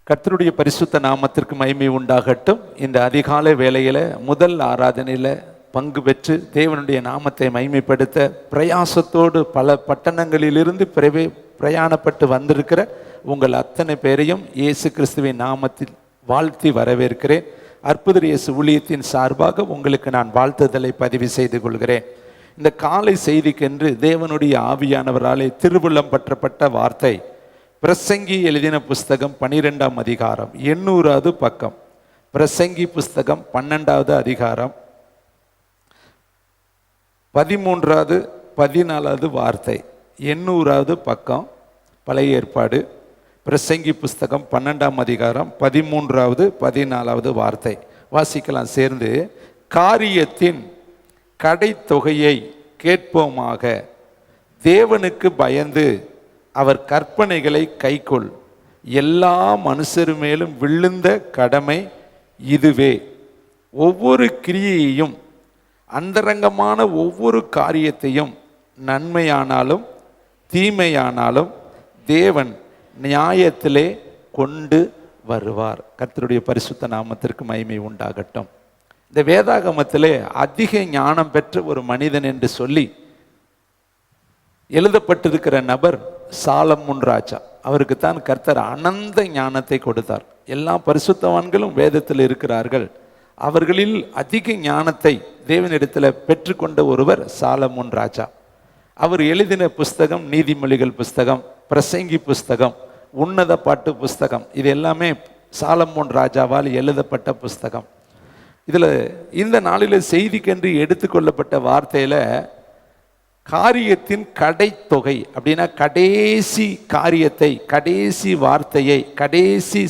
கர்த்தருடைய பரிசுத்த நாமத்திற்கு மகிமை உண்டாகட்டும். இந்த அதிகாலை வேளையில் முதல் ஆராதனையில் பங்கு பெற்று தேவனுடைய நாமத்தை மகிமைப்படுத்த பிரயாசத்தோடு பல பட்டணங்களிலிருந்து பிரயாணப்பட்டு வந்திருக்கிற உங்கள் அத்தனை பேரையும் இயேசு கிறிஸ்துவின் நாமத்தில் வாழ்த்தி வரவேற்கிறேன். அற்புத இயேசு ஊழியத்தின் சார்பாக உங்களுக்கு நான் வாழ்த்துதலை பதிவு செய்து கொள்கிறேன். இந்த காலை செய்திக்கென்று தேவனுடைய ஆவியானவராலே திருவுள்ளம் பற்றப்பட்ட வார்த்தை பிரசங்கி எழுதின புஸ்தகம் 12ஆம் அதிகாரம் 800வது பக்கம். பிரசங்கி புஸ்தகம் 12வது அதிகாரம் 13வது 14வது வார்த்தை. 800வது பக்கம், பழைய ஏற்பாடு. பிரசங்கி புஸ்தகம் 12ஆம் அதிகாரம் 13வது 14வது வார்த்தை வாசிக்கலாம் சேர்ந்து. காரியத்தின் கடைத்தொகையை கேட்போமாக, தேவனுக்கு பயந்து அவர் கற்பனைகளை கைக்கொள், எல்லா மனுஷரு மேலும் விழுந்த கடமை இதுவே. ஒவ்வொரு கிரியையையும் அந்தரங்கமான ஒவ்வொரு காரியத்தையும் நன்மையானாலும் தீமையானாலும் தேவன் நியாயத்திலே கொண்டு வருவார். கர்த்தருடைய பரிசுத்த நாமத்திற்கு மகிமை உண்டாகட்டும். இந்த வேதாகமத்திலே அதிக ஞானம் பெற்ற ஒரு மனிதன் என்று சொல்லி எழுதப்பட்டிருக்கிற நபர் சாலமோன் ராஜா. அவருக்குத்தான் கர்த்தர் அனந்த ஞானத்தை கொடுத்தார். எல்லா பரிசுத்தவான்களும் வேதத்தில் இருக்கிறார்கள். அவர்களில் அதிக ஞானத்தை தேவனிடத்தில் பெற்றுக்கொண்ட ஒருவர் சாலமோன் ராஜா. அவர் எழுதின புஸ்தகம் நீதிமொழிகள் புஸ்தகம், பிரசங்கி புஸ்தகம், உன்னத பாட்டு புஸ்தகம். இது எல்லாமே சாலமோன் ராஜாவால் எழுதப்பட்ட புஸ்தகம். இதில் இந்த நாளில் செய்திக்கென்று எடுத்துக்கொள்ளப்பட்ட வார்த்தையில் காரியத்தின் கடைத்தொகை அப்படின்னா கடைசி காரியத்தை, கடைசி வார்த்தையை, கடைசி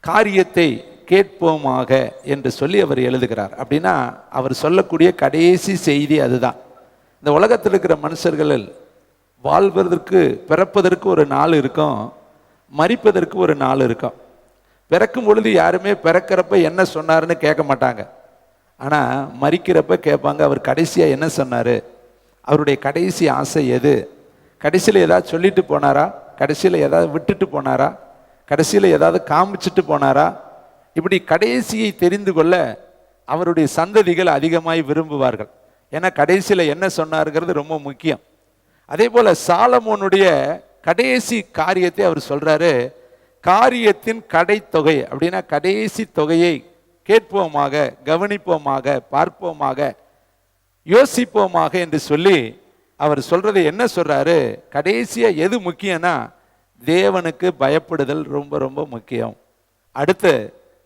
காரியத்தை கேட்போமாக என்று சொல்லி அவர் எழுதுகிறார். அப்படின்னா அவர் சொல்லக்கூடிய கடைசி செய்தி அதுதான். இந்த உலகத்தில் இருக்கிற மனுஷர்கள் வாழ்வதற்கு, பிறப்பதற்கு ஒரு நாள் இருக்கும், மரிப்பதற்கு ஒரு நாள் இருக்கும். பிறக்கும் பொழுது யாருமே பிறக்கிறப்ப என்ன சொன்னாருன்னு கேட்க மாட்டாங்க. ஆனால் மரிக்கிறப்ப கேட்பாங்க, அவர் கடைசியாக என்ன சொன்னார், அவருடைய கடைசி ஆசை எது, கடைசியில் ஏதாவது சொல்லிட்டு போனாரா, கடைசியில் ஏதாவது விட்டுட்டு போனாரா, கடைசியில் ஏதாவது காமிச்சிட்டு போனாரா. இப்படி கடைசியை தெரிந்து கொள்ள அவருடைய சந்ததிகள் அதிகமாய் விரும்புவார்கள். ஏன்னா கடைசியில் என்ன சொன்னாருங்கிறது ரொம்ப முக்கியம். அதே போல் சாலமோனுடைய கடைசி காரியத்தை அவர் சொல்கிறாரு, காரியத்தின் கடைத்தொகை அப்படின்னா கடைசி தொகையை கேட்போமாக, கவனிப்போமாக, பார்ப்போமாக, யோசிப்போமாக என்று சொல்லி அவர் சொல்றது என்ன சொல்றாரு, கடைசியா எது முக்கியம்னா தேவனுக்கு பயப்படுதல் ரொம்ப ரொம்ப முக்கியம். அடுத்து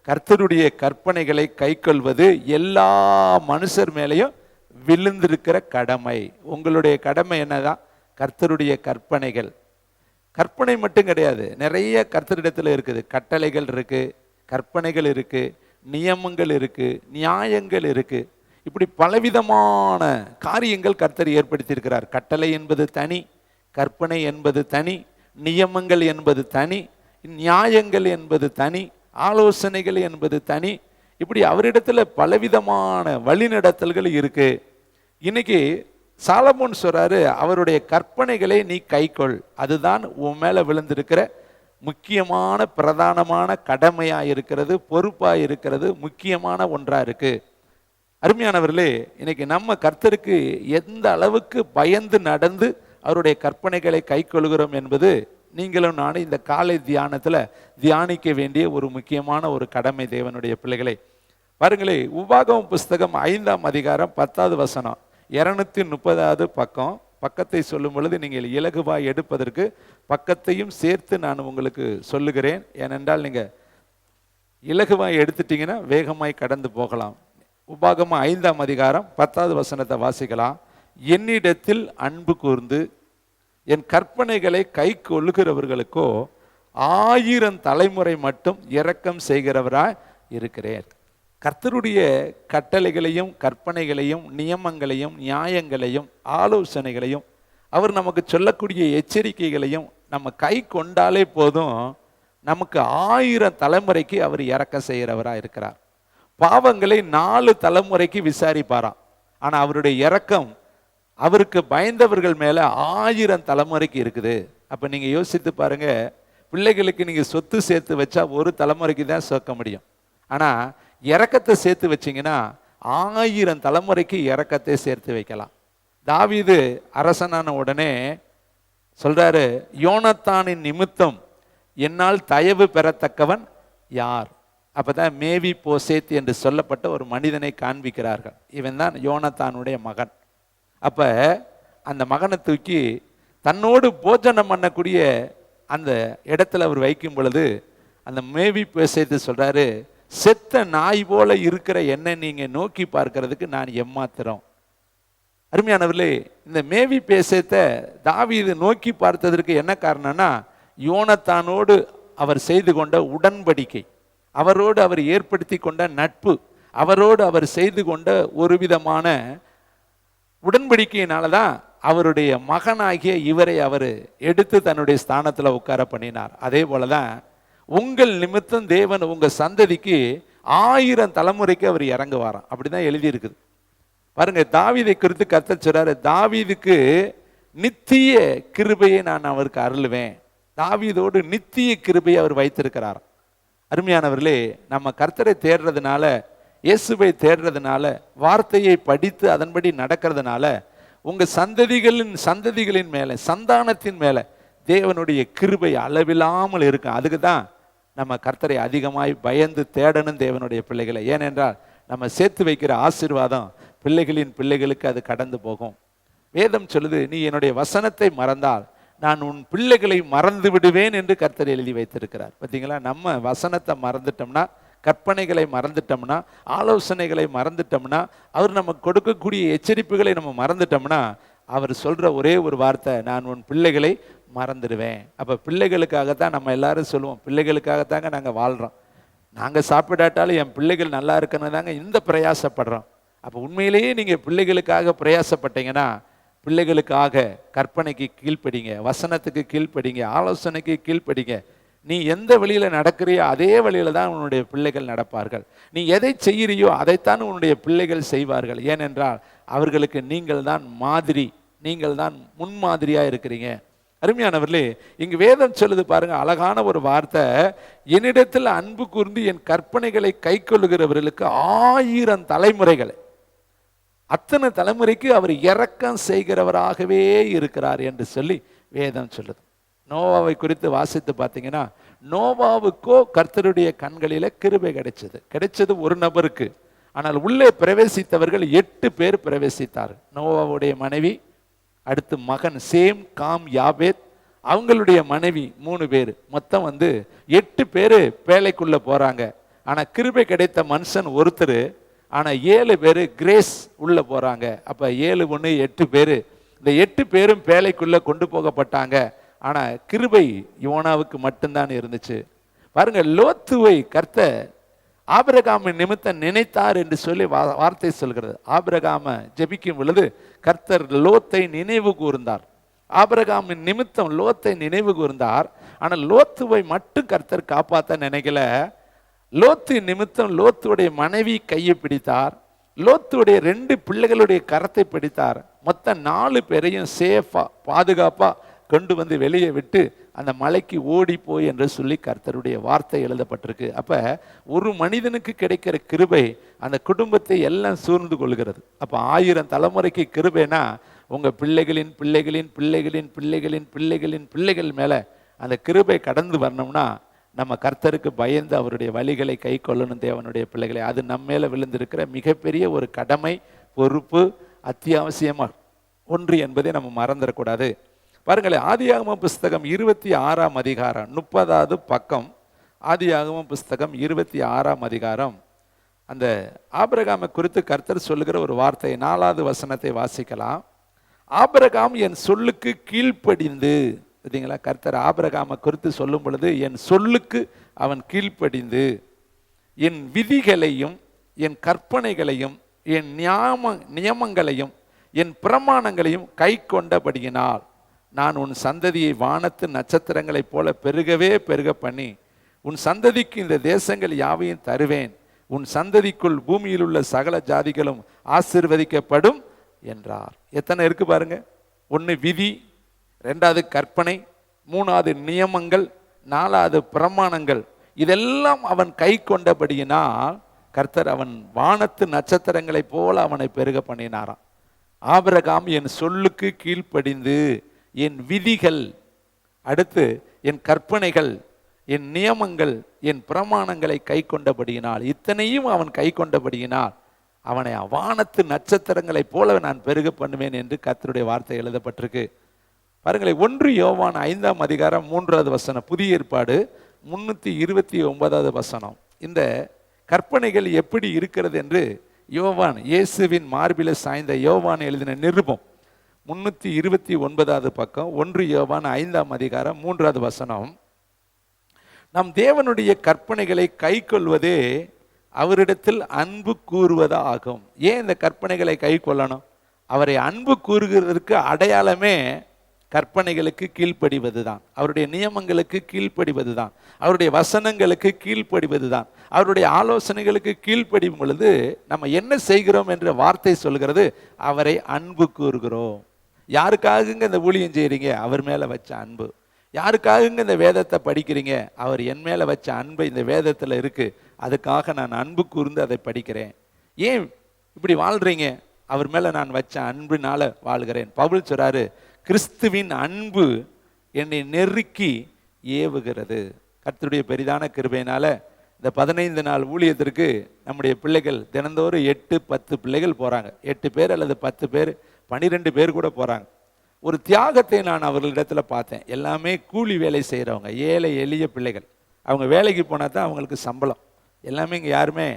கர்த்தருடைய கற்பனைகளை கைக்கொள்வது எல்லா மனுஷர் மேலேயும் விழுந்திருக்கிற கடமை. உங்களுடைய கடமை என்னதான், கர்த்தருடைய கற்பனைகள். கற்பனை மட்டும் கிடையாது, நிறைய கர்த்தரிடத்தில் இருக்குது. கட்டளைகள் இருக்கு, கற்பனைகள் இருக்கு, நியமங்கள் இருக்கு, நியாயங்கள் இருக்கு. இப்படி பலவிதமான காரியங்கள் கர்த்தர் ஏற்படுத்தியிருக்கிறார். கட்டளை என்பது தனி, கற்பனை என்பது தனி, நியமங்கள் என்பது தனி, நியாயங்கள் என்பது தனி, ஆலோசனைகள் என்பது தனி. இப்படி அவரிடத்துல பலவிதமான வழிநடத்தல்கள் இருக்கு. இன்னைக்கு சாலமோன் சொல்றாரு, அவருடைய கற்பனைகளை நீ கைக்கொள், அதுதான் உன் மேல விழுந்திருக்கிற முக்கியமான பிரதானமான கடமையா இருக்கிறது, பொறுப்பா இருக்கிறது, முக்கியமான ஒன்றா இருக்கு. அருமையானவர்களே, இன்னைக்கு நம்ம கர்த்தருக்கு எந்த அளவுக்கு பயந்து நடந்து அவருடைய கற்பனைகளை கைக்கொள்கிறோம் என்பது நீங்களும் நானும் இந்த காலை தியானத்தில் தியானிக்க வேண்டிய ஒரு முக்கியமான ஒரு கடமை தேவனுடைய பிள்ளைகளை. பாருங்களே, உபாகமம் புஸ்தகம் 5ஆம் அதிகாரம் 10வது வசனம், 230வது பக்கம். பக்கத்தை சொல்லும் பொழுது நீங்கள் இலகுவாய் எடுப்பதற்கு பக்கத்தையும் சேர்த்து நான் உங்களுக்கு சொல்லுகிறேன். ஏனென்றால் நீங்கள் இலகுவாய் எடுத்துட்டீங்கன்னா வேகமாய் கடந்து போகலாம். உபாகமம் 5ஆம் அதிகாரம் 10வது வசனத்தை வாசிக்கலாம். என்னிடத்தில் அன்பு கூர்ந்து என் கற்பனைகளை கை கொள்ளுகிறவர்களுக்கோ 1000 தலைமுறை மட்டும் இரக்கம் செய்கிறவராய் இருக்கிறேன். கர்த்தருடைய கட்டளைகளையும் கற்பனைகளையும் நியமங்களையும் நியாயங்களையும் ஆலோசனைகளையும் அவர் நமக்கு சொல்லக்கூடிய எச்சரிக்கைகளையும் நம்ம கை கொண்டாலே போதும், நமக்கு 1000 தலைமுறைக்கு அவர் இரக்கம் செய்கிறவராக இருக்கிறார். பாவங்களை 4 தலைமுறைக்கு விசாரிப்பாராம். ஆனா அவருடைய இரக்கம் அவருக்கு பயந்தவர்கள் மேல 1000 தலைமுறைக்கு இருக்குது. அப்ப நீங்க யோசித்து பாருங்க, பிள்ளைகளுக்கு நீங்கள் சொத்து சேர்த்து வச்சா ஒரு தலைமுறைக்கு தான் சேர்க்க முடியும். ஆனால் இரக்கத்தை சேர்த்து வச்சிங்கன்னா 1000 தலைமுறைக்கு இரக்கத்தை சேர்த்து வைக்கலாம். தாவீது அரசனான உடனே சொல்றாரு, யோனத்தானின் நிமித்தம் என்னால் தயவு பெறத்தக்கவன் யார்? அப்பதான் மேவி போசேத் என்று சொல்லப்பட்ட ஒரு மனிதனை காண்பிக்கிறார்கள். இவன் தான் யோனத்தானுடைய மகன். அப்ப அந்த மகனை தூக்கி தன்னோடு போஜனம் பண்ணக்கூடிய அந்த இடத்துல அவர் வைக்கும் பொழுது அந்த மேவி போசேத் சொல்றாரு, செத்த நாய் போல இருக்கிற என்னை நீங்க நோக்கி பார்க்கிறதுக்கு நான் எம்மாத்திரம். அருமையானவர்களே, இந்த மேவி பேசத்தை தாவீது நோக்கி பார்த்ததற்கு என்ன காரணம்னா, யோனத்தானோடு அவர் செய்து கொண்ட உடன்படிக்கை, அவரோடு அவர் ஏற்படுத்தி கொண்ட நட்பு, அவரோடு அவர் செய்து கொண்ட ஒரு விதமான உடன்படிக்கையினால தான் அவருடைய மகனாகிய இவரை அவர் எடுத்து தன்னுடைய ஸ்தானத்தில் உட்கார பண்ணினார். அதே போலதான் உங்கள் நிமித்தம் தேவன் உங்க சந்ததிக்கு 1000 தலைமுறைக்கு அவர் இறங்குவாராம். அப்படிதான் எழுதியிருக்குது பாருங்க. தாவீதை குறித்து கர்த்தர் சொல்றாரு, தாவீதுக்கு நித்திய கிருபையை நான் அவருக்கு அருளுவேன். தாவீதோடு நித்திய கிருபையை அவர் வைத்திருக்கிறார். அருமையானவர்களே, நம்ம கர்த்தரை தேடுறதுனால, இயேசுவை தேடுறதுனால, வார்த்தையை படித்து அதன்படி நடக்கிறதுனால உங்க சந்ததிகளின் மேல, சந்தானத்தின் மேல தேவனுடைய கிருபை அளவில்லாமல் இருக்கும். அதுக்கு தான் நம்ம கர்த்தரை அதிகமாய் பயந்து தேடணும் தேவனுடைய பிள்ளைகளை. ஏனென்றால் நம்ம சேர்த்து வைக்கிற ஆசீர்வாதம் பிள்ளைகளின் பிள்ளைகளுக்கு அது கடந்து போகும். வேதம் சொல்லுது, நீ என்னுடைய வசனத்தை மறந்தால் நான் உன் பிள்ளைகளை மறந்து விடுவேன் என்று கர்த்தர் எழுதி வைத்திருக்கிறார். பார்த்தீங்களா, நம்ம வசனத்தை மறந்துட்டோம்னா, கற்பனைகளை மறந்துட்டோம்னா, ஆலோசனைகளை மறந்துட்டோம்னா, அவர் நமக்கு கொடுக்கக்கூடிய எச்சரிப்புகளை நம்ம மறந்துட்டோம்னா, அவர் சொல்ற ஒரே ஒரு வார்த்தை, நான் உன் பிள்ளைகளை மறந்துடுவேன். அப்போ பிள்ளைகளுக்காகத்தான் நம்ம எல்லாரும் சொல்லுவோம், பிள்ளைகளுக்காகத்தாங்க நாங்கள் வாழ்கிறோம், நாங்கள் சாப்பிடாட்டாலும் என் பிள்ளைகள் நல்லா இருக்குன்னு தாங்க இந்த பிரயாசப்படுறோம். அப்போ உண்மையிலேயே நீங்கள் பிள்ளைகளுக்காக பிரயாசப்பட்டீங்கன்னா, பிள்ளைகளுக்காக கற்பனைக்கு கீழ்ப்படிங்க, வசனத்துக்கு கீழ்ப்படிங்க, ஆலோசனைக்கு கீழ்ப்படிங்க. நீ எந்த வழியில நடக்கிறியோ அதே வழியில தான் உன்னுடைய பிள்ளைகள் நடப்பார்கள். நீ எதை செய்கிறியோ அதைத்தான் உன்னுடைய பிள்ளைகள் செய்வார்கள். ஏனென்றால் அவர்களுக்கு நீங்கள் தான் மாதிரி, நீங்கள் தான் முன்மாதிரியா இருக்கிறீங்க. அருமையானவர்களே, இங்கு வேதம் சொல்லுது பாருங்க, அழகான ஒரு வார்த்தை, என்னிடத்தில் அன்பு கூர்ந்து என் கற்பனைகளை கை கொள்ளுகிறவர்களுக்கு 1000 தலைமுறைகளை, அத்தனை தலைமுறைக்கு அவர் இரக்கம் செய்கிறவராகவே இருக்கிறார் என்று சொல்லி வேதம் சொல்லுது. நோவாவை குறித்து வாசித்து பார்த்தீங்கன்னா, நோவாவுக்கோ கர்த்தருடைய கண்களில கிருபை கிடைச்சது ஒரு நபருக்கு. ஆனால் உள்ளே பிரவேசித்தவர்கள் 8 பேர் பிரவேசித்தார். நோவாவுடைய மனைவி, அடுத்து மகன் சேம், காம், யாபேத், அவங்களுடைய மனைவி 3 பேர், மொத்தம் 8 பேர் பேழைக்குள்ள போறாங்க. ஆனா கிருபை கிடைத்த மனுஷன் ஒருத்தர், ஆனா 7 பேர் கிரேஸ் உள்ள போறாங்க. அப்ப 7 1 8 பேர், இந்த 8 பேரும் பேழைக்குள்ள கொண்டு போகப்பட்டாங்க. ஆனா கிருபை யோனாவுக்கு மட்டும்தான் இருந்துச்சு. பாருங்க, லோத்துவை கர்த்தர் ஆபிரகாமின் நிமித்தம் நினைத்தார் என்று சொல்லி வார்த்தை சொல்கிறது. ஆபிரகாம ஜெபிக்கும் பொழுது கர்த்தர் லோத்தை நினைவு கூர்ந்தார். ஆபிரகாமின் நிமித்தம் லோத்தை நினைவு கூர்ந்தார். ஆனால் லோத்துவை மட்டும் கர்த்தர் காப்பாற்ற நினைக்கல. லோத்து நிமித்தம் லோத்துடைய மனைவி கையை பிடித்தார், லோத்துடைய 2 பிள்ளைகளுடைய கரத்தை பிடித்தார். மொத்தம் 4 பேரையும் சேஃபா பாதுகாப்பா கொண்டு வெளியே விட்டு அந்த மலைக்கு ஓடி போய் என்று சொல்லி கர்த்தருடைய வார்த்தை எழுதப்பட்டிருக்கு. அப்ப ஒரு மனிதனுக்கு கிடைக்கிற கிருபை அந்த குடும்பத்தை எல்லாம் சூழ்ந்து கொள்கிறது. அப்ப 1000 தலைமுறைக்கு கிருபைனா உங்க பிள்ளைகளின் பிள்ளைகளின் பிள்ளைகளின் பிள்ளைகளின் பிள்ளைகளின் பிள்ளைகள் மேல அந்த கிருபை கடந்து வரணும்னா நம்ம கர்த்தருக்கு பயந்து அவருடைய வழிகளை கை கொள்ளணும் தேவனுடைய பிள்ளைகளை. அது நம்ம மேல விழுந்திருக்கிற மிகப்பெரிய ஒரு கடமை, பொறுப்பு, அத்தியாவசியமா ஒன்று என்பதை நம்ம மறந்துடக்கூடாது. பாருங்களேன், ஆதியாகம புஸ்தகம் 26ஆம் அதிகாரம் 30வது பக்கம். ஆதியாகம புஸ்தகம் 26ஆம் அதிகாரம், அந்த ஆபிரகாமை குறித்து கர்த்தர் சொல்லுகிற ஒரு வார்த்தை, 4வது வசனத்தை வாசிக்கலாம். ஆபிரகாம் என் சொல்லுக்கு கீழ்ப்படிந்து, பார்த்தீங்களா, கர்த்தர் ஆபிரகாமை குறித்து சொல்லும் பொழுது என் சொல்லுக்கு அவன் கீழ்ப்படிந்து என் விதிகளையும் என் கற்பனைகளையும் என் நியமங்களையும் என் பிரமாணங்களையும் கை கொண்டபடியினால் நான் உன் சந்ததியை வானத்து நட்சத்திரங்களைப் போல பெருகவே பெருக பண்ணி உன் சந்ததிக்கு இந்த தேசங்கள் யாவையும் தருவேன், உன் சந்ததிக்குள் பூமியில் உள்ள சகல ஜாதிகளும் ஆசீர்வதிக்கப்படும் என்றார். எத்தனை இருக்கு பாருங்க. 1 விதி, 2வது கற்பனை, 3வது நியமங்கள், 4வது பிரமாணங்கள், இதெல்லாம் அவன் கை கொண்டபடியினால் கர்த்தர் அவன் வானத்து நட்சத்திரங்களைப் போல அவனை பெருக பண்ணினாராம். ஆபிரகாம் என் சொல்லுக்கு கீழ்ப்படிந்து என் விதிகள், அடுத்து என் கற்பனைகள், என் நியமங்கள், என் பிரமாணங்களை கை கொண்டபடியினால், இத்தனையும் அவன் கை கொண்டபடியினால் அவனை வானத்து நட்சத்திரங்களைப் போல நான் பெருக பண்ணுவேன் என்று கர்த்தருடைய வார்த்தை எழுதப்பட்டிருக்கு. பாருங்களேன், 1 யோவான் 5ஆம் அதிகாரம் 3வது வசனம், புதிய ஏற்பாடு 329வது வசனம். இந்த கற்பனைகள் எப்படி இருக்கிறது என்று யோவான், இயேசுவின் மார்பில சாய்ந்த யோவான் எழுதின நிருபம் 329வது பக்கம், 1 யோவான் 5ஆம் அதிகாரம் 3வது வசனம். நம் தேவனுடைய கற்பனைகளை கை கொள்வதே அவரிடத்தில் அன்பு கூறுவதா ஆகும். ஏன் இந்த கற்பனைகளை கை கொள்ளணும்? அவரை அன்பு கூறுகிறதற்கு அடையாளமே கற்பனைகளுக்கு கீழ்ப்படிவது தான், அவருடைய நியமங்களுக்கு கீழ்ப்படிவது தான், அவருடைய வசனங்களுக்கு கீழ்ப்படிவது தான். அவருடைய ஆலோசனைகளுக்கு கீழ்ப்படியும் பொழுது நம்ம என்ன செய்கிறோம் என்ற வார்த்தை சொல்கிறது, அவரை அன்பு கூறுகிறோம். யாருக்காகங்க இந்த ஊழியம் செய்கிறீங்க? அவர் மேலே வச்ச அன்பு. யாருக்காகங்க இந்த வேதத்தை படிக்கிறீங்க? அவர் என் மேலே வச்ச அன்பு இந்த வேதத்தில் இருக்கு, அதுக்காக நான் அன்பு கூர்ந்து அதை படிக்கிறேன். ஏன் இப்படி வாழ்றீங்க? அவர் மேலே நான் வச்ச அன்பினால வாழ்கிறேன். பவுல் சொல்றாரு, கிறிஸ்துவின் அன்பு என்னை நெருக்கி ஏவுகிறது. கர்த்தருடைய பெரிதான கிருபையினால இந்த 15 நாள் ஊழியத்திற்கு நம்முடைய பிள்ளைகள் தினந்தோறும் 8-10 பிள்ளைகள் போகிறாங்க. 8 பேர் அல்லது 10 பேர், 12 பேர் கூட போகிறாங்க. ஒரு தியாகத்தை நான் அவர்களிடத்தில் பார்த்தேன். எல்லாமே கூலி வேலை செய்கிறவங்க, ஏழை எளிய பிள்ளைகள். அவங்க வேலைக்கு போனால் தான் அவங்களுக்கு சம்பளம். எல்லாமே இங்கே யாருமே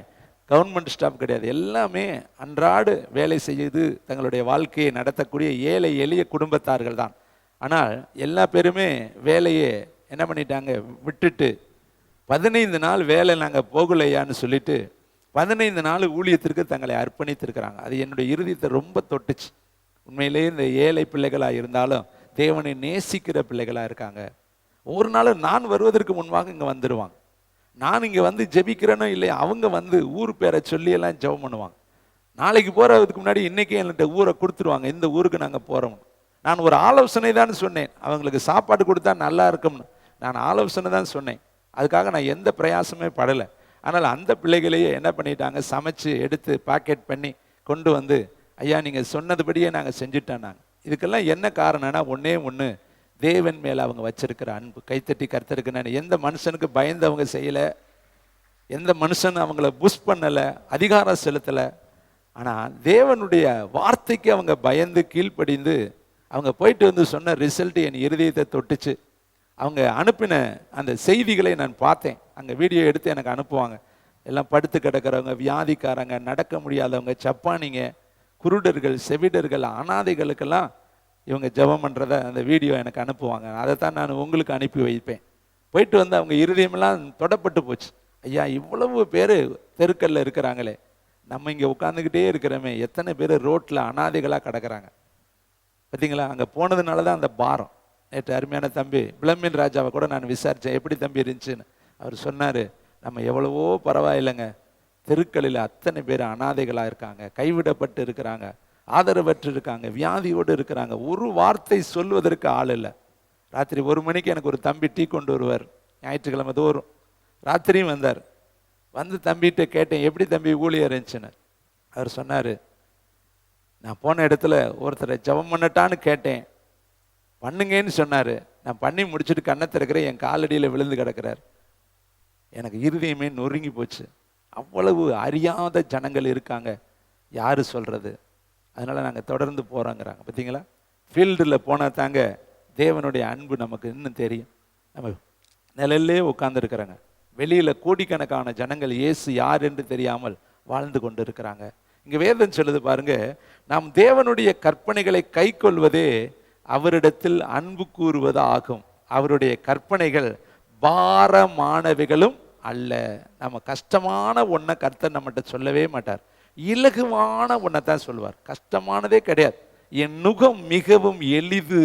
கவர்மெண்ட் ஸ்டாஃப் கிடையாது. எல்லாமே அன்றாடு வேலை செய்து தங்களுடைய வாழ்க்கையை நடத்தக்கூடிய ஏழை எளிய குடும்பத்தார்கள் தான். ஆனால் எல்லா பேருமே வேலையை என்ன பண்ணிட்டாங்க, விட்டுட்டு 15 நாள் வேலை நாங்கள் போகலையான்னு சொல்லிட்டு 15 நாள் ஊழியத்திற்கு தங்களை அர்ப்பணித்திருக்கிறாங்க. அது என்னுடைய இறுதியத்தை ரொம்ப தொட்டுச்சு. உண்மையிலேயே இந்த ஏழை பிள்ளைகளாக இருந்தாலும் தேவனை நேசிக்கிற பிள்ளைகளாக இருக்காங்க. ஒவ்வொரு நாளும் நான் வருவதற்கு முன்பாக இங்கே வந்துடுவாங்க. நான் இங்கே வந்து ஜெபிக்கிறேனோ இல்லையா, அவங்க வந்து ஊர் பேரை சொல்லியெல்லாம் ஜெபம் பண்ணுவாங்க. நாளைக்கு போகிறதுக்கு முன்னாடி இன்றைக்கே என்கிட்ட ஊரை கொடுத்துருவாங்க, இந்த ஊருக்கு நாங்கள் போகிறோம். நான் ஒரு ஆலோசனை தான் சொன்னேன், அவங்களுக்கு சாப்பாடு கொடுத்தா நல்லா இருக்கும்னு நான் ஆலோசனை தான் சொன்னேன். அதுக்காக நான் எந்த பிரயாசமே படலை. ஆனால் அந்த பிள்ளைகளையே என்ன பண்ணிட்டாங்க, சமைச்சு எடுத்து பாக்கெட் பண்ணி கொண்டு வந்து, ஐயா நீங்கள் சொன்னதுபடியே நாங்கள் செஞ்சுட்டோம். நாங்கள் இதுக்கெல்லாம் என்ன காரணம்னா, ஒன்று தேவன் மேலே அவங்க வச்சிருக்கிற அன்பு. கைத்தட்டி கர்த்தருக்கு நான். எந்த மனுஷனுக்கு பயந்து அவங்க செய்யலை, எந்த மனுஷன் அவங்கள புஷ் பண்ணலை, அதிகாரம் செலுத்தலை. ஆனால் தேவனுடைய வார்த்தைக்கு அவங்க பயந்து கீழ்ப்படிந்து அவங்க போயிட்டு வந்து சொன்ன ரிசல்ட் என் இருதயத்தை தொட்டுச்சு. அவங்க அனுப்பின அந்த செய்திகளை நான் பார்த்தேன். அங்கே வீடியோ எடுத்து எனக்கு அனுப்புவாங்க. எல்லாம் படுத்து கிடக்கிறவங்க, வியாதிக்காரங்க, நடக்க முடியாதவங்க, சப்பானிங்க, குருடர்கள், செவிடர்கள், அனாதைகளுக்கெல்லாம் இவங்க ஜெபம் பண்ணுறத அந்த வீடியோ எனக்கு அனுப்புவாங்க. அதைத்தான் நான் உங்களுக்கு அனுப்பி வைப்பேன். போயிட்டு வந்து அவங்க இருதயமெல்லாம் தொடப்பட்டு போச்சு. ஐயா இவ்வளவு பேர் தெருக்கல்ல இருக்கிறாங்களே, நம்ம இங்கே உட்காந்துக்கிட்டே இருக்கிறோமே, எத்தனை பேர் ரோட்டில் அனாதைகளாக கிடக்கிறாங்க பார்த்தீங்களா? அங்கே போனதுனால தான் அந்த பாரம். நேற்று அருமையான தம்பி பிளமின் ராஜாவை கூட நான் விசாரித்தேன், எப்படி தம்பி இருந்துச்சுன்னு. அவர் சொன்னார், நம்ம எவ்வளவோ பரவாயில்லைங்க, தெருக்களில் அத்தனை பேர் அனாதைகளாக இருக்காங்க, கைவிடப்பட்டு இருக்கிறாங்க, ஆதரவற்று இருக்காங்க, வியாதியோடு இருக்கிறாங்க, ஒரு வார்த்தை சொல்வதற்கு ஆள் இல்லை. ராத்திரி 1 மணிக்கு எனக்கு ஒரு தம்பி டீ கொண்டு வருவார், ஞாயிற்றுக்கிழமை தோறும். ராத்திரியும் வந்தார். வந்து தம்பிகிட்ட கேட்டேன், எப்படி தம்பி ஊழியர் இருந்துச்சுன்னு. அவர் சொன்னார், நான் போன இடத்துல ஒருத்தரை ஜெபம் பண்ணட்டான்னு கேட்டேன், பண்ணுங்கன்னு சொன்னார். நான் பண்ணி முடிச்சுட்டு கண்ணை திறக்கிறேன், என் காலடியில் விழுந்து கிடக்கிறார். எனக்கு இருதயமே நொறுங்கி போச்சு. அவ்வளவு அறியாத ஜனங்கள் இருக்காங்க, யார் சொல்கிறது? அதனால் நாங்கள் தொடர்ந்து போகிறோங்கிறாங்க. பார்த்தீங்களா? ஃபீல்டில் போனால் தாங்க தேவனுடைய அன்பு நமக்கு இன்னும் தெரியும். நம்ம நிழல்லே உட்காந்துருக்குறாங்க, வெளியில் கோடிக்கணக்கான ஜனங்கள் இயேசு யார் என்று தெரியாமல் வாழ்ந்து கொண்டு இருக்கிறாங்க. இங்கே வேதம் சொல்லுது பாருங்க, நாம் தேவனுடைய கற்பனைகளை கை கொள்வதே அவரிடத்தில் அன்பு கூறுவது ஆகும். அவருடைய கற்பனைகள் பாரமானவைகளும் அல்ல. நம்ம கஷ்டமான ஒன்றை கர்த்தர் நம்மகிட்ட சொல்லவே மாட்டார், இலகுவான ஒன்றை தான் சொல்லுவார். கஷ்டமானதே கிடையாது. என் நுகம் மிகவும் எளிது,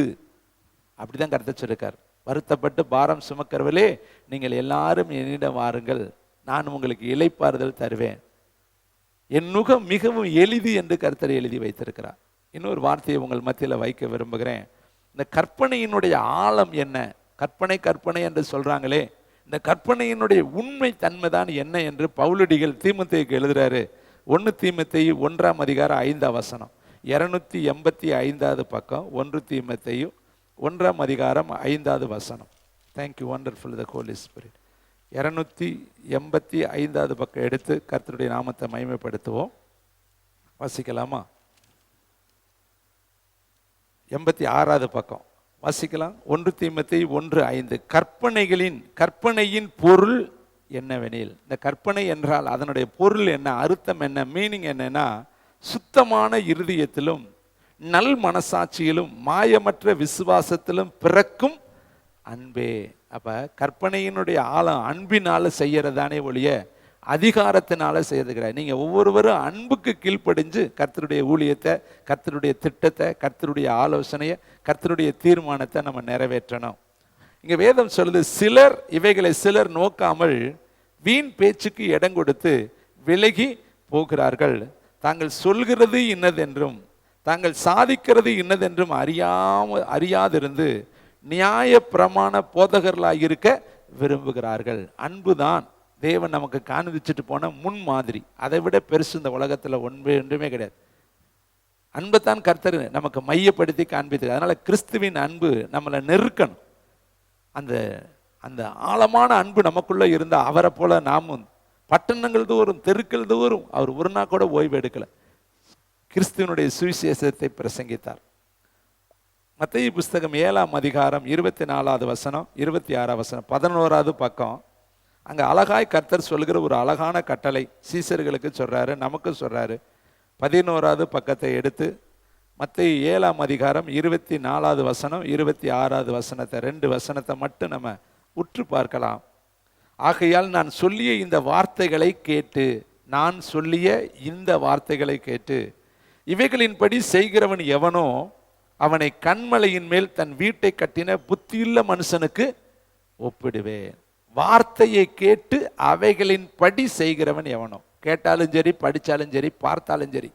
அப்படிதான் கர்த்தர் சொல்லிருக்கார். வருத்தப்பட்டு பாரம் சுமக்கிறவர்களே நீங்கள் எல்லாரும் என்னிடம் வாருங்கள், நான் உங்களுக்கு இளைப்பாறுதல் தருவேன். என் நுகம் மிகவும் எளிது என்று கர்த்தர் எழுதி வைத்திருக்கிறார். இன்னொரு வார்த்தையை உங்கள் மத்தியில் வைக்க விரும்புகிறேன். இந்த கற்பனையினுடைய ஆழம் என்ன, கற்பனை கற்பனை என்று சொல்றாங்களே, இந்த கற்பனையினுடைய உண்மை தன்மை தான் என்ன என்று பவுலடிகள் தீமோத்தேயுக்கு எழுதுறாரு. 1 தீமோத்தேயு 1:5 285 பக்கம். 1 தீமோத்தேயு 1:5. தேங்க்யூ, வண்டர்ஃபுல் த ஹோலி ஸ்பிரிட். 285 பக்கம் எடுத்து கர்த்தருடைய நாமத்தை மகிமைப்படுத்துவோம். வாசிக்கலாமா? 86 பக்கம் வாசிக்கலாம். 1 தீமோத்தேயு 1:5. கற்பனையின் பொருள் என்னவெனில், இந்த கற்பனை என்றால் அதனுடைய பொருள் என்ன, அர்த்தம் என்ன, மீனிங் என்னன்னா, சுத்தமான இருதயத்திலும் நல் மனசாட்சியிலும் மாயமற்ற விசுவாசத்திலும் பிறக்கும் அன்பே. அப்ப கற்பனையினுடைய ஆழம் அன்பினால செய்யறதானே ஒழிய அதிகாரத்தினால செய்யறதுக்கிறார். நீங்க ஒவ்வொருவரும் அன்புக்கு கீழ்ப்படிஞ்சு கர்த்தருடைய ஊழியத்தை, கர்த்தருடைய திட்டத்தை, கர்த்தருடைய ஆலோசனையை, கர்த்தருடைய தீர்மானத்தை நம்ம நிறைவேற்றணும். இங்க வேதம் சொல்லுது, சிலர் நோக்காமல் வீண் பேச்சுக்கு இடம் கொடுத்து விலகி போகிறார்கள். தாங்கள் சொல்கிறது இன்னதென்றும் தாங்கள் சாதிக்கிறது இன்னதென்றும் அறியாதிருந்து நியாய பிரமாண போதகர்களாக இருக்க விரும்புகிறார்கள். அன்புதான் தேவன் நமக்கு காண்பிச்சுட்டு போன முன்மாதிரி. அதை விட பெருசு இந்த உலகத்துல ஒன்றுமே கிடையாது. அன்பைத்தான் கர்த்தர் நமக்கு மையப்படுத்தி காண்பித்து, அதனால கிறிஸ்துவின் அன்பு நம்மளை நெருக்கணும். அந்த அந்த ஆழமான அன்பு நமக்குள்ள இருந்தா அவரை போல நாமும் பட்டணங்கள் தோறும் தெருக்கள் தோறும் அவர் ஒரு நாள் கூட ஓய்வு எடுக்கல, கிறிஸ்துவனுடைய சுவிசேஷத்தை பிரசங்கித்தார். மத்தேயு புஸ்தகம் 7:24 24 26 11 பக்கம். அங்க அழகாய் கர்த்தர் சொல்கிற ஒரு அழகான கட்டளை சீசர்களுக்கு சொல்றாரு, நமக்கு சொல்றாரு. 11 பக்கத்தை எடுத்து மத்தேயு 7:24 26 2 வசனத்தை மட்டும் நம்ம உற்று பார்க்கலாம். ஆகையால் நான் சொல்லிய இந்த வார்த்தைகளை கேட்டு இவைகளின்படி செய்கிறவன் எவனோ அவனை கண்மலையின் மேல் தன் வீட்டை கட்டின புத்தியுள்ள மனுஷனுக்கு ஒப்பிடுவேன். வார்த்தையை கேட்டு அவைகளின் படி செய்கிறவன் எவனோ, கேட்டாலும் சரி, படித்தாலும் சரி, பார்த்தாலும் சரி.